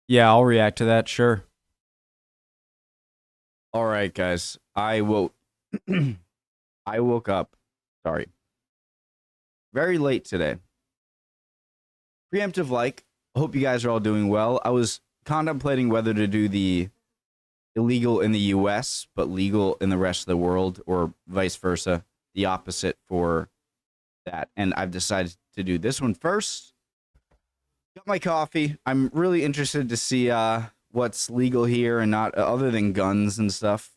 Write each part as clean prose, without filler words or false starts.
Yeah, I'll react to that, sure. All right, guys. I will I woke up, sorry, very late today. Preemptive like, hope you guys are all doing well. I was contemplating whether to do the illegal in the US but legal in the rest of the world, or vice versa, the opposite for that. And I've decided to do this one first. Got my coffee. I'm really interested to see what's legal here and not, other than guns and stuff.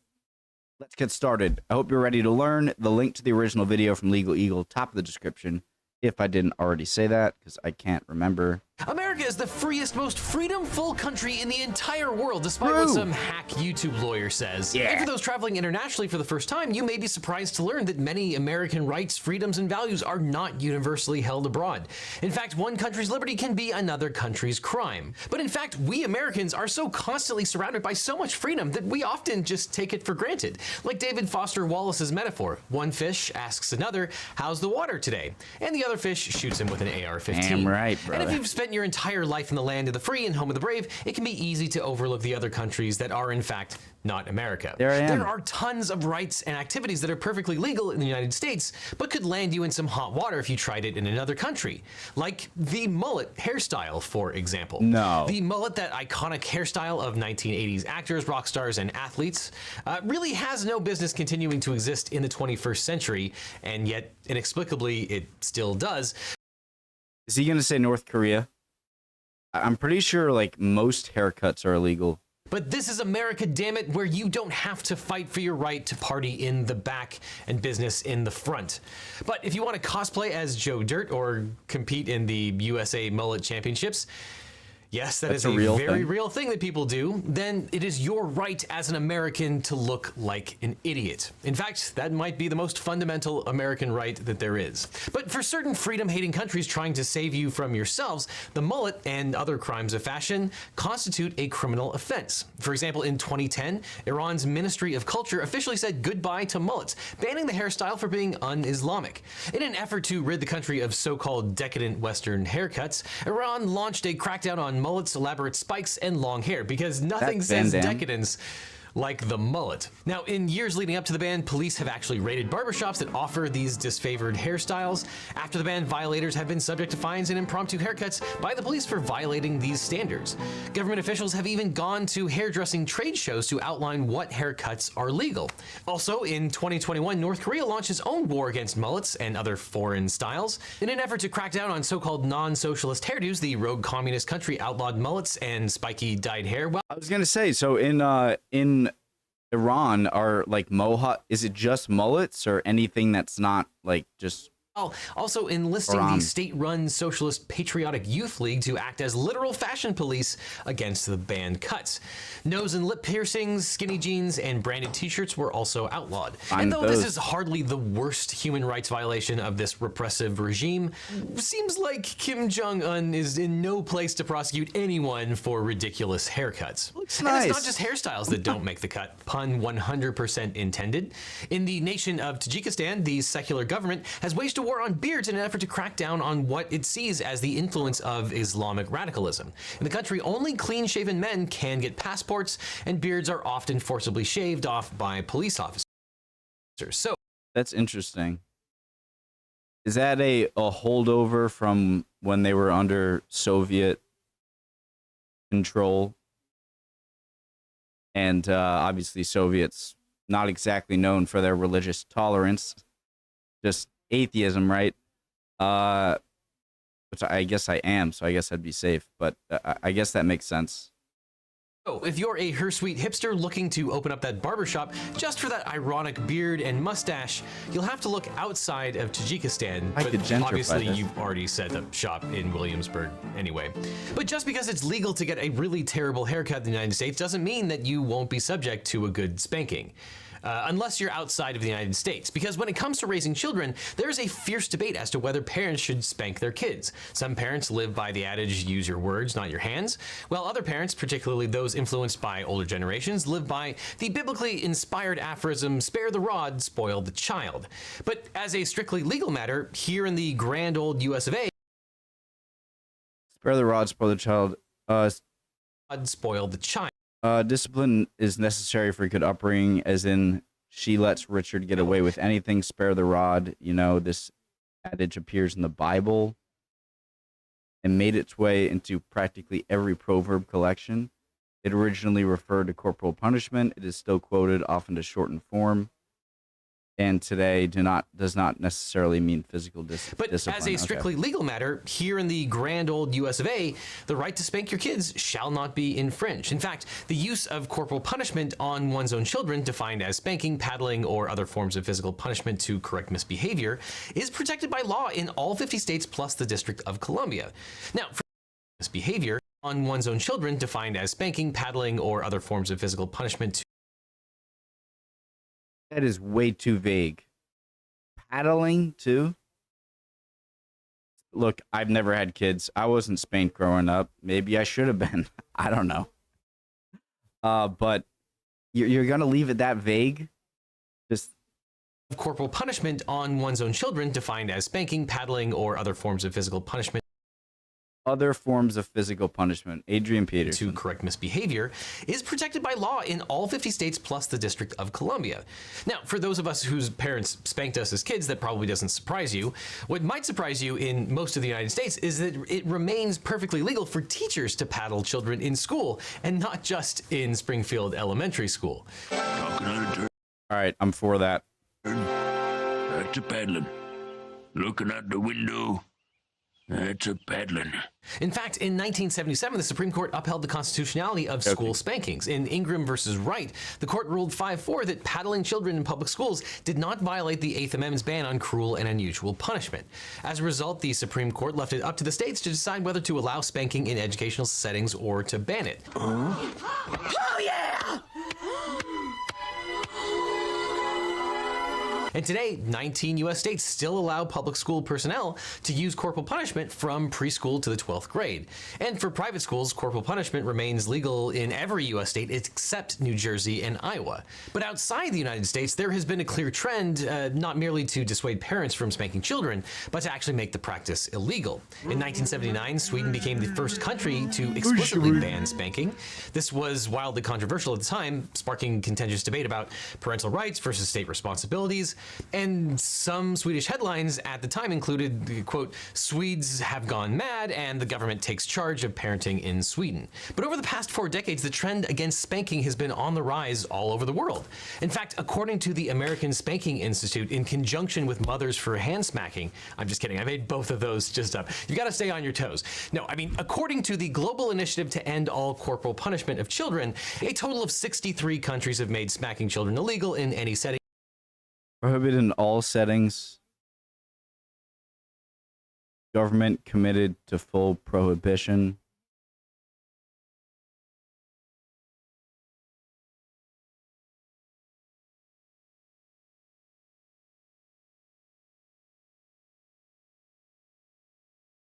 Let's get started. I hope you're ready to learn. The link to the original video from Legal Eagle, top of the description, if I didn't already say that, because I can't remember. America is the freest, most freedom-full country in the entire world, despite what some hack YouTube lawyer says. Yeah. And for those traveling internationally for the first time, you may be surprised to learn that many American rights, freedoms, and values are not universally held abroad. In fact, one country's liberty can be another country's crime. But in fact, we Americans are so constantly surrounded by so much freedom that we often just take it for granted. Like David Foster Wallace's metaphor, one fish asks another, "How's the water today?" And the other fish shoots him with an AR-15. Damn right, brother. And if you've spent your entire life in the land of the free and home of the brave, it can be easy to overlook the other countries that are, in fact, not America. There I am. There are tons of rights and activities that are perfectly legal in the United States, but could land you in some hot water if you tried it in another country. Like the mullet hairstyle, for example. No. The mullet, that iconic hairstyle of 1980s actors, rock stars, and athletes, really has no business continuing to exist in the 21st century, and yet, inexplicably, it still does. Is he going to say North Korea? I'm pretty sure, like, most haircuts are illegal. But this is America, damn it, where you don't have to fight for your right to party in the back and business in the front. But if you want to cosplay as Joe Dirt or compete in the USA Mullet Championships, yes, that is a very real thing that people do, then it is your right as an American to look like an idiot. In fact, that might be the most fundamental American right that there is. But for certain freedom-hating countries trying to save you from yourselves, the mullet and other crimes of fashion constitute a criminal offense. For example, in 2010, Iran's Ministry of Culture officially said goodbye to mullets, banning the hairstyle for being un-Islamic. In an effort to rid the country of so-called decadent Western haircuts, Iran launched a crackdown on mullets, elaborate spikes, and long hair, because nothing says decadence like the mullet. Now, in years leading up to the ban, police have actually raided barbershops that offer these disfavored hairstyles. After the ban, violators have been subject to fines and impromptu haircuts by the police for violating these standards. Government officials have even gone to hairdressing trade shows to outline what haircuts are legal. Also, in 2021, North Korea launched its own war against mullets and other foreign styles. In an effort to crack down on so-called non-socialist hairdos, the rogue communist country outlawed mullets and spiky dyed hair. Well, I was gonna say, so in Iran, are like mohawk, is it just mullets or anything that's not like just also enlisting the state-run Socialist Patriotic Youth League to act as literal fashion police against the banned cuts. Nose and lip piercings, skinny jeans, and branded t-shirts were also outlawed. And though this is hardly the worst human rights violation of this repressive regime, seems like Kim Jong-un is in no place to prosecute anyone for ridiculous haircuts. Looks nice. And it's not just hairstyles that don't make the cut, pun 100% intended. In the nation of Tajikistan, the secular government has waged a war on beards in an effort to crack down on what it sees as the influence of Islamic radicalism. In the country, only clean-shaven men can get passports, and beards are often forcibly shaved off by police officers. So that's interesting. Is that a holdover from when they were under Soviet control? And obviously Soviets not exactly known for their religious tolerance, just atheism, right? Which I guess I am, so I guess I'd be safe, but I guess that makes sense. So, if you're a hirsute hipster looking to open up that barbershop just for that ironic beard and mustache, you'll have to look outside of Tajikistan. I could gentrify obviously, this. you've already set up shop in Williamsburg anyway. But just because it's legal to get a really terrible haircut in the United States doesn't mean that you won't be subject to a good spanking. Unless you're outside of the United States. Because when it comes to raising children, there's a fierce debate as to whether parents should spank their kids. Some parents live by the adage, use your words, not your hands, while other parents, particularly those influenced by older generations, live by the biblically inspired aphorism, spare the rod, spoil the child. But as a strictly legal matter, here in the grand old US of A, Spare the rod, spoil the child. spoil the child. Discipline is necessary for good upbringing, as in she lets Richard get away with anything, spare the rod. You know, this adage appears in the Bible and made its way into practically every proverb collection. It originally referred to corporal punishment. It is still quoted, often to shorten form, and today does not necessarily mean physical discipline. But as a strictly legal matter, here in the grand old US of A, the right to spank your kids shall not be infringed. In fact, the use of corporal punishment on one's own children, defined as spanking, paddling, or other forms of physical punishment to correct misbehavior, is protected by law in all 50 states plus the District of Columbia. Now, for misbehavior on one's own children, defined as spanking, paddling, or other forms of physical punishment. That is way too vague. Paddling, too? Look, I've never had kids. I wasn't spanked growing up. Maybe I should have been. I don't know. But you're going to leave it that vague? Just Corporal punishment on one's own children, defined as spanking, paddling, or other forms of physical punishment. Other forms of physical punishment. Adrian Peterson. To correct misbehavior is protected by law in all 50 states plus the District of Columbia. Now, for those of us whose parents spanked us as kids, that probably doesn't surprise you. What might surprise you in most of the United States is that it remains perfectly legal for teachers to paddle children in school, and not just in Springfield Elementary School. All right, I'm for that. That's a paddling. Looking out the window. That's a paddling. In fact, in 1977, the Supreme Court upheld the constitutionality of school spankings. In Ingram versus Wright, the court ruled 5-4 that paddling children in public schools did not violate the Eighth Amendment's ban on cruel and unusual punishment. As a result, the Supreme Court left it up to the states to decide whether to allow spanking in educational settings or to ban it. Oh, yeah! And today, 19 U.S. states still allow public school personnel to use corporal punishment from preschool to the 12th grade. And for private schools, corporal punishment remains legal in every U.S. state except New Jersey and Iowa. But outside the United States, there has been a clear trend, not merely to dissuade parents from spanking children, but to actually make the practice illegal. In 1979, Sweden became the first country to explicitly ban spanking. This was wildly controversial at the time, sparking contentious debate about parental rights versus state responsibilities. And some Swedish headlines at the time included, quote, "Swedes have gone mad and the government takes charge of parenting in Sweden." But over the past 4 decades, the trend against spanking has been on the rise all over the world. In fact, according to the American Spanking Institute, in conjunction with Mothers for Hand Smacking, I'm just kidding, I made both of those just up. You gotta stay on your toes. No, I mean, according to the Global Initiative to End All Corporal Punishment of Children, a total of 63 countries have made smacking children illegal in any setting. Prohibited in all settings. Government committed to full prohibition.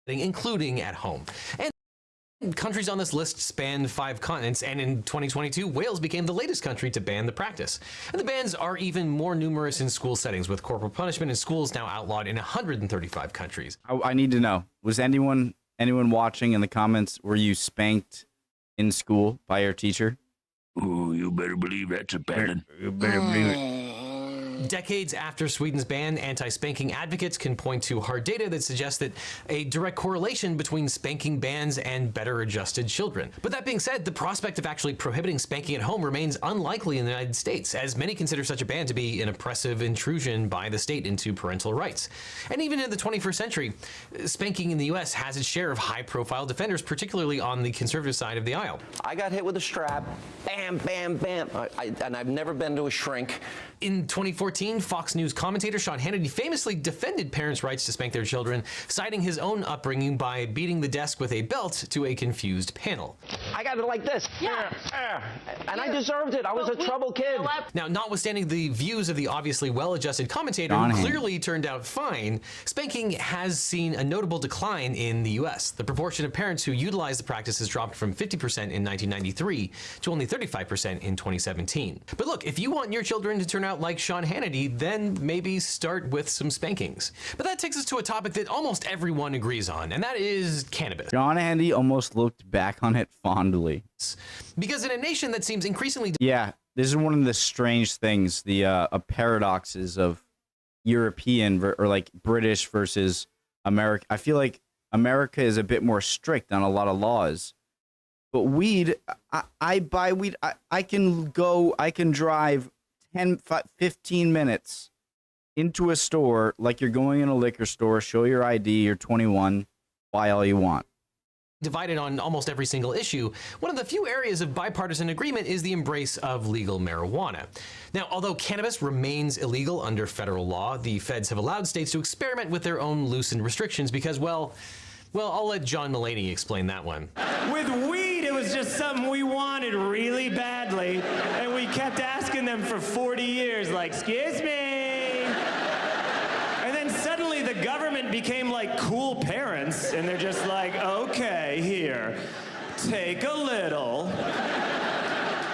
Including at home. And countries on this list spanned 5 continents, and in 2022, Wales became the latest country to ban the practice. And the bans are even more numerous in school settings, with corporal punishment in schools now outlawed in 135 countries. I need to know, was anyone watching in the comments, were you spanked in school by your teacher? Oh, you better believe that's a paddling. You better believe it. Decades after Sweden's ban, anti-spanking advocates can point to hard data that suggests that a direct correlation between spanking bans and better adjusted children. But that being said, the prospect of actually prohibiting spanking at home remains unlikely in the United States, as many consider such a ban to be an oppressive intrusion by the state into parental rights. And even in the 21st century, spanking in the U.S. has its share of high-profile defenders, particularly on the conservative side of the aisle. I got hit with a strap, bam, bam, bam, and I've never been to a shrink. In 2014, Fox News commentator Sean Hannity famously defended parents' rights to spank their children, citing his own upbringing by beating the desk with a belt to a confused panel. I got it like this. Yeah. And I deserved it. I was a troubled kid. Now, notwithstanding the views of the obviously well-adjusted commentator, who clearly turned out fine, spanking has seen a notable decline in the U.S. The proportion of parents who utilize the practice has dropped from 50% in 1993 to only 35% in 2017. But look, if you want your children to turn out like Sean Hannity, profanity, then maybe start with some spankings. But that takes us to a topic that almost everyone agrees on, and that is cannabis. John Handy almost looked back on it fondly. Because in a nation that seems increasingly... Yeah, this is one of the strange things, the paradoxes of European or like British versus America. I feel like America is a bit more strict on a lot of laws. But weed, I buy weed. I can drive 15 minutes into a store like you're going in a liquor store, show your ID, you're 21, buy all you want. Divided on almost every single issue, one of the few areas of bipartisan agreement is the embrace of legal marijuana. Now, although cannabis remains illegal under federal law, the feds have allowed states to experiment with their own loosened restrictions because, well, I'll let John Mulaney explain that one. With weed, it was just something we wanted really badly, and we kept asking them for 40 years, like, excuse me. And then suddenly the government became like cool parents, and they're just like, okay, here, take a little.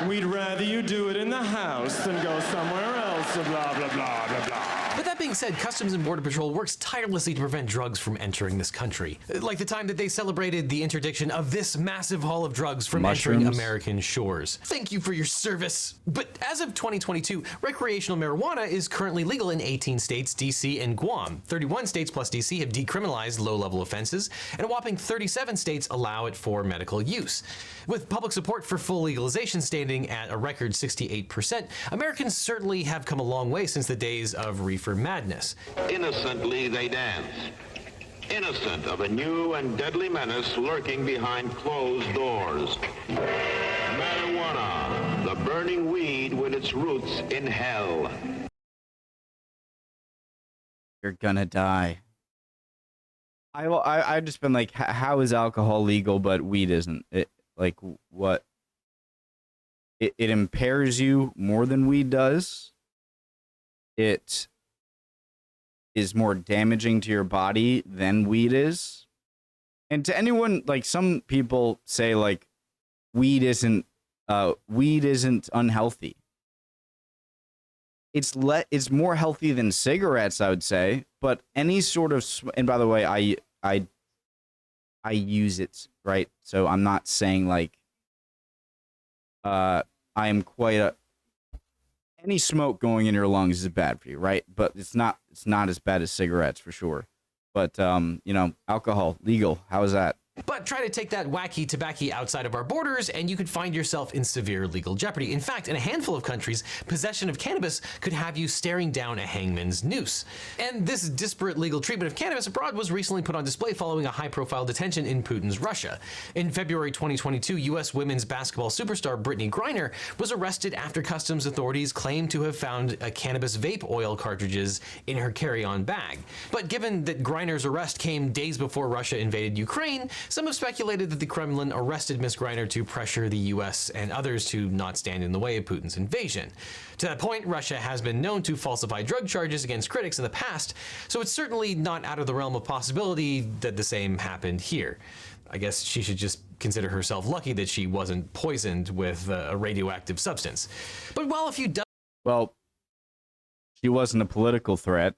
We'd rather you do it in the house than go somewhere else, blah, blah, blah, blah, blah. With that being said, Customs and Border Patrol works tirelessly to prevent drugs from entering this country. Like the time that they celebrated the interdiction of this massive haul of drugs from entering American shores. Thank you for your service. But as of 2022, recreational marijuana is currently legal in 18 states, DC and Guam. 31 states plus DC have decriminalized low-level offenses, and a whopping 37 states allow it for medical use. With public support for full legalization standing at a record 68%, Americans certainly have come a long way since the days of reefer madness. Innocently they dance, innocent of a new and deadly menace lurking behind closed doors. Marijuana, the burning weed with its roots in hell. You're gonna die. I've just been like, how is alcohol legal but weed isn't? It like what? It impairs you more than weed does. It is more damaging to your body than weed is. And to anyone, like some people say like weed isn't unhealthy. It's more healthy than cigarettes, I would say, but any sort of, and by the way, I use it, right? So I'm not saying like I am quite any smoke going in your lungs is bad for you, right? But it's not as bad as cigarettes for sure. But you know, alcohol legal. How is that? But try to take that wacky tobacco outside of our borders and you could find yourself in severe legal jeopardy. In fact, in a handful of countries, possession of cannabis could have you staring down a hangman's noose. And this disparate legal treatment of cannabis abroad was recently put on display following a high-profile detention in Putin's Russia. In February 2022, U.S. women's basketball superstar Brittany Griner was arrested after customs authorities claimed to have found a cannabis vape oil cartridges in her carry-on bag. But given that Griner's arrest came days before Russia invaded Ukraine, some have speculated that the Kremlin arrested Ms. Griner to pressure the U.S. and others to not stand in the way of Putin's invasion. To that point, Russia has been known to falsify drug charges against critics in the past, so it's certainly not out of the realm of possibility that the same happened here. I guess she should just consider herself lucky that she wasn't poisoned with a radioactive substance. But while a few Well, she wasn't a political threat.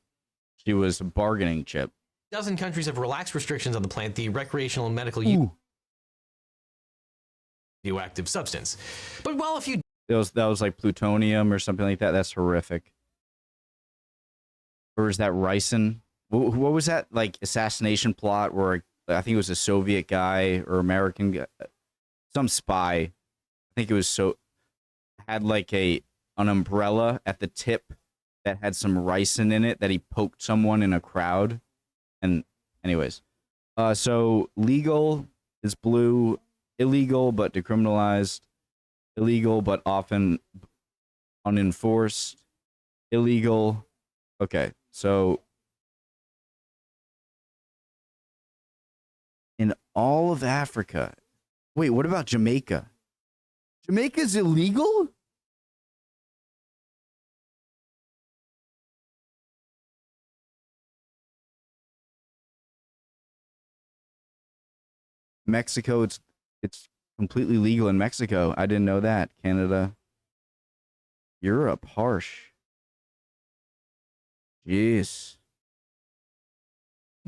She was a bargaining chip. dozen countries have relaxed restrictions on the plant, the recreational and medical use radioactive substance. But while a few that was like plutonium or something like that. That's horrific. Or is that ricin? What was that like assassination plot where I think it was a Soviet guy or American guy, some spy. I think it was had like an umbrella at the tip that had some ricin in it that he poked someone in a crowd. And anyways, so legal is blue, illegal but decriminalized, illegal but often unenforced, illegal. Okay, so in all of Africa, wait, what about Jamaica? Jamaica's illegal? Mexico, it's completely legal in Mexico. I didn't know that. Canada, Europe, harsh. Jeez.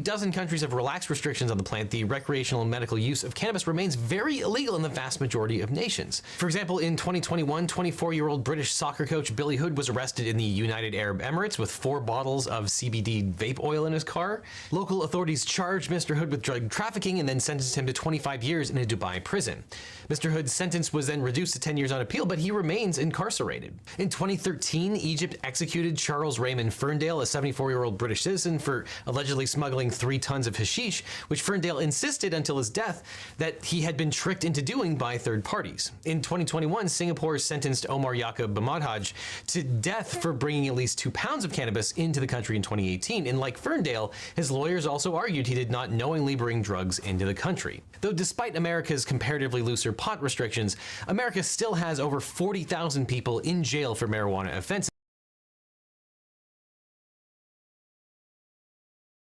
Dozen countries have relaxed restrictions on the plant. The recreational and medical use of cannabis remains very illegal in the vast majority of nations. For example, in 2021, 24-year-old British soccer coach Billy Hood was arrested in the United Arab Emirates with 4 bottles of CBD vape oil in his car. Local authorities charged Mr. Hood with drug trafficking and then sentenced him to 25 years in a Dubai prison. Mr. Hood's sentence was then reduced to 10 years on appeal, but he remains incarcerated. In 2013, Egypt executed Charles Raymond Ferndale, a 74-year-old British citizen, for allegedly smuggling 3 tons of hashish, which Ferndale insisted until his death that he had been tricked into doing by third parties. In 2021, Singapore sentenced Omar Yaqub Bamadhaj to death for bringing at least 2 pounds of cannabis into the country in 2018. And like Ferndale, his lawyers also argued he did not knowingly bring drugs into the country. Though despite America's comparatively looser pot restrictions, America still has over 40,000 people in jail for marijuana offenses.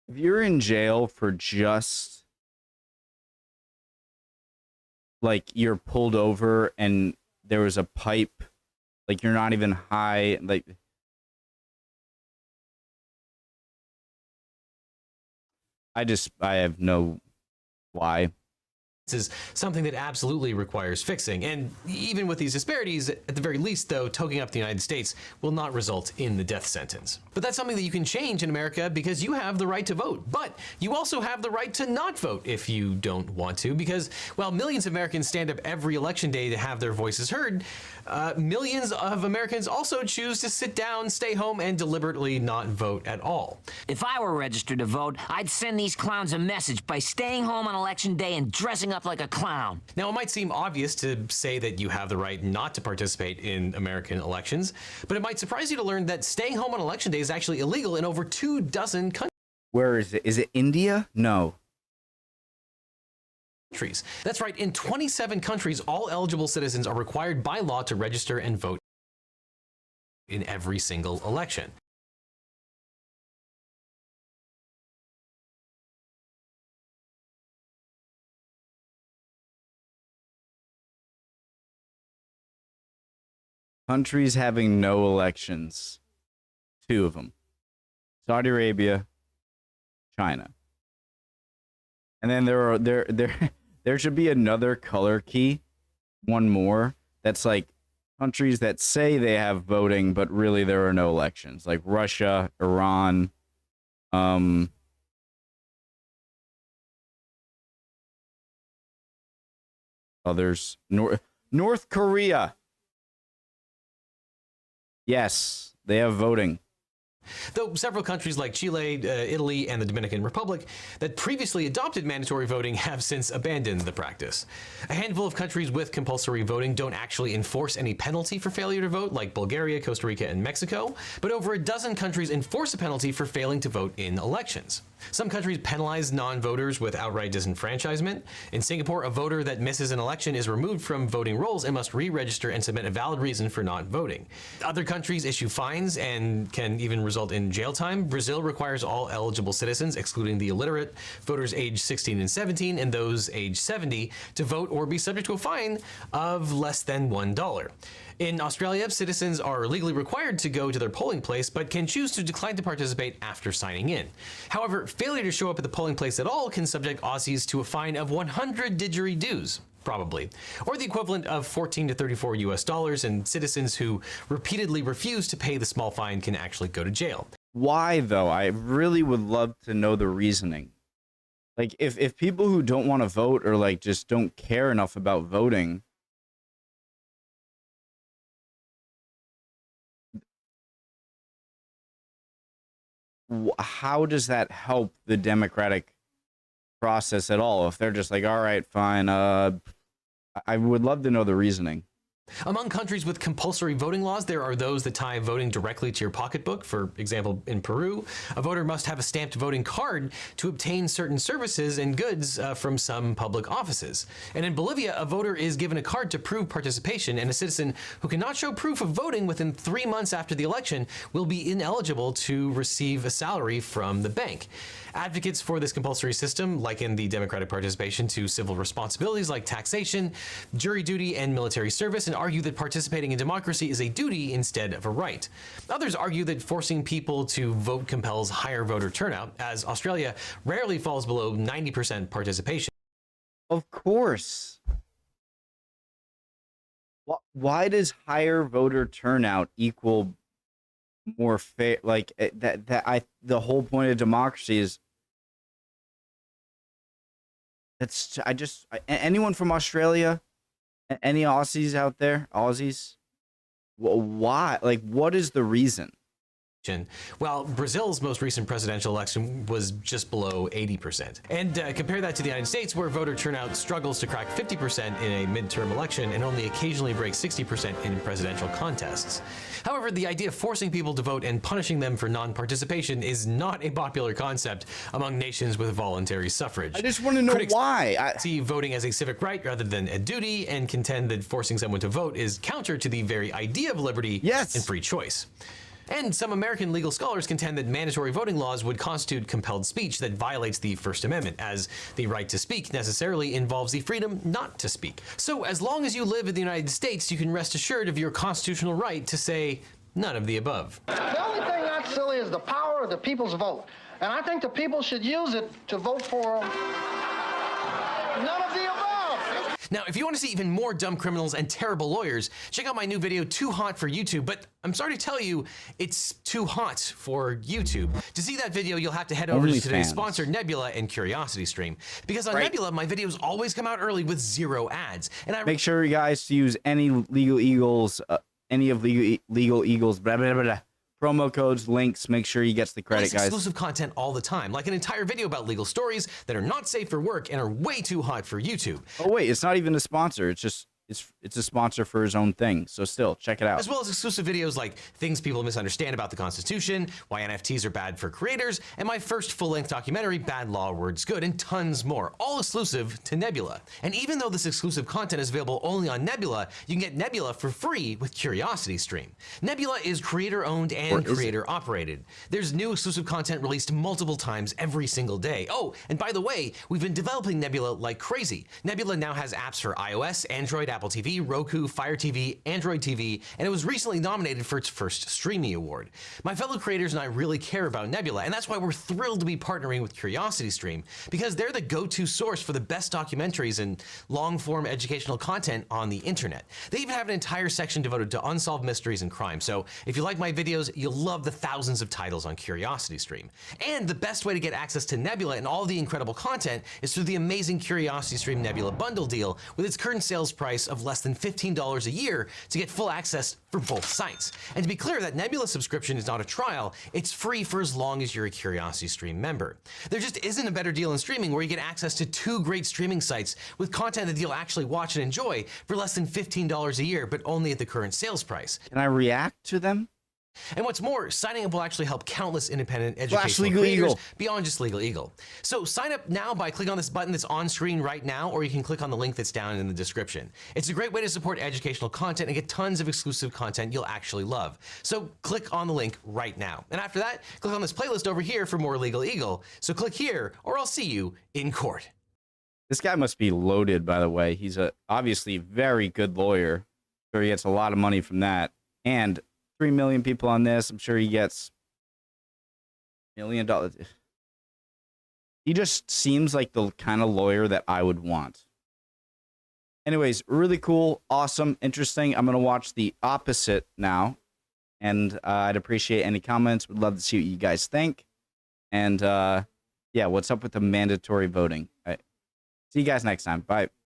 If you're in jail for just like you're pulled over and there was a pipe, like you're not even high, like I have no why. Is something that absolutely requires fixing. And even with these disparities, at the very least, though, toking up the United States will not result in the death sentence. But that's something that you can change in America because you have the right to vote. But you also have the right to not vote if you don't want to, because while millions of Americans stand up every election day to have their voices heard, millions of Americans also choose to sit down, stay home, and deliberately not vote at all. If I were registered to vote, I'd send these clowns a message by staying home on election day and dressing up like a clown. Now, it might seem obvious to say that you have the right not to participate in American elections, but it might surprise you to learn that staying home on election day is actually illegal in over 24 countries. Where is it? Is it India? No. That's right, in 27 countries, all eligible citizens are required by law to register and vote in every single election. Countries having no elections. 2 of them. Saudi Arabia, China. And then there should be another color key, one more, that's like countries that say they have voting, but really there are no elections, like Russia, Iran, others, North Korea. Yes, they have voting. Though several countries like Chile, Italy, and the Dominican Republic that previously adopted mandatory voting have since abandoned the practice. A handful of countries with compulsory voting don't actually enforce any penalty for failure to vote, like Bulgaria, Costa Rica, and Mexico, but over a dozen countries enforce a penalty for failing to vote in elections. Some countries penalize non-voters with outright disenfranchisement. In Singapore, a voter that misses an election is removed from voting rolls and must re-register and submit a valid reason for not voting. Other countries issue fines and can even result in jail time. Brazil requires all eligible citizens, excluding the illiterate, voters aged 16 and 17, and those aged 70, to vote or be subject to a fine of less than $1. In Australia, citizens are legally required to go to their polling place, but can choose to decline to participate after signing in. However, failure to show up at the polling place at all can subject Aussies to a fine of 100 didgeridoos, probably, or the equivalent of $14 to $34 US, and citizens who repeatedly refuse to pay the small fine can actually go to jail. Why, though? I really would love to know the reasoning. Like, if people who don't want to vote or, like, just don't care enough about voting, how does that help the democratic process at all? If they're just like, all right, fine, I would love to know the reasoning. Among countries with compulsory voting laws, there are those that tie voting directly to your pocketbook. For example, in Peru, a voter must have a stamped voting card to obtain certain services and goods from some public offices. And in Bolivia, a voter is given a card to prove participation, and a citizen who cannot show proof of voting within 3 months after the election will be ineligible to receive a salary from the bank. Advocates for this compulsory system liken the democratic participation to civil responsibilities like taxation, jury duty, and military service, and argue that participating in democracy is a duty instead of a right. Others argue that forcing people to vote compels higher voter turnout, as Australia rarely falls below 90% participation. Of course. Why does higher voter turnout equal more fair? Like the whole point of democracy is anyone from Australia, any Aussies out there, Aussies, why? Like, what is the reason? While Brazil's most recent presidential election was just below 80%. And compare that to the United States, where voter turnout struggles to crack 50% in a midterm election and only occasionally breaks 60% in presidential contests. However, the idea of forcing people to vote and punishing them for non-participation is not a popular concept among nations with voluntary suffrage. I just want to know why. I see voting as a civic right rather than a duty, and contend that forcing someone to vote is counter to the very idea of liberty and free choice. And some American legal scholars contend that mandatory voting laws would constitute compelled speech that violates the First Amendment, as the right to speak necessarily involves the freedom not to speak. So as long as you live in the United States, you can rest assured of your constitutional right to say none of the above. The only thing that's silly is the power of the people's vote. And I think the people should use it to vote for none of the above. Now, if you want to see even more dumb criminals and terrible lawyers, check out my new video, Too Hot for YouTube. But I'm sorry to tell you, it's too hot for YouTube. To see that video, you'll have to head over to today's sponsor, Nebula and CuriosityStream. Because on Nebula, my videos always come out early with 0 ads. And I make sure you guys to use any Legal Eagles, Legal Eagles, blah, blah, blah, blah. Promo codes, links, make sure you get the credit, guys. Exclusive content all the time, like an entire video about legal stories that are not safe for work and are way too hot for YouTube. Oh wait, it's not even a sponsor. It's just it's a sponsor for his own thing. So still, check it out. As well as exclusive videos like things people misunderstand about the Constitution, why NFTs are bad for creators, and my first full-length documentary, Bad Law, Words Good, and tons more, all exclusive to Nebula. And even though this exclusive content is available only on Nebula, you can get Nebula for free with CuriosityStream. Nebula is creator-owned and creator-operated. There's new exclusive content released multiple times every single day. Oh, and by the way, we've been developing Nebula like crazy. Nebula now has apps for iOS, Android, Apple TV, Roku, Fire TV, Android TV, and it was recently nominated for its first Streamy Award. My fellow creators and I really care about Nebula, and that's why we're thrilled to be partnering with CuriosityStream, because they're the go-to source for the best documentaries and long-form educational content on the internet. They even have an entire section devoted to unsolved mysteries and crime, so if you like my videos, you'll love the thousands of titles on CuriosityStream. And the best way to get access to Nebula and all the incredible content is through the amazing CuriosityStream Nebula bundle deal with its current sales price of less than $15 a year to get full access for both sites. And to be clear, that Nebula subscription is not a trial, it's free for as long as you're a CuriosityStream member. There just isn't a better deal in streaming where you get access to 2 great streaming sites with content that you'll actually watch and enjoy for less than $15 a year, but only at the current sales price. Can I react to them? And what's more, signing up will actually help countless independent educational creators beyond just Legal Eagle. So sign up now by clicking on this button that's on screen right now, or you can click on the link that's down in the description. It's a great way to support educational content and get tons of exclusive content you'll actually love. So click on the link right now. And after that, click on this playlist over here for more Legal Eagle. So click here, or I'll see you in court. This guy must be loaded, by the way. He's a obviously very good lawyer. I'm sure he gets a lot of money from that. And 3 million people on this. I'm sure he gets $1 million. He just seems like the kind of lawyer that I would want. Anyways, really cool, awesome, interesting. I'm going to watch the opposite now. And I'd appreciate any comments. Would love to see what you guys think. And yeah, what's up with the mandatory voting? All right. See you guys next time. Bye.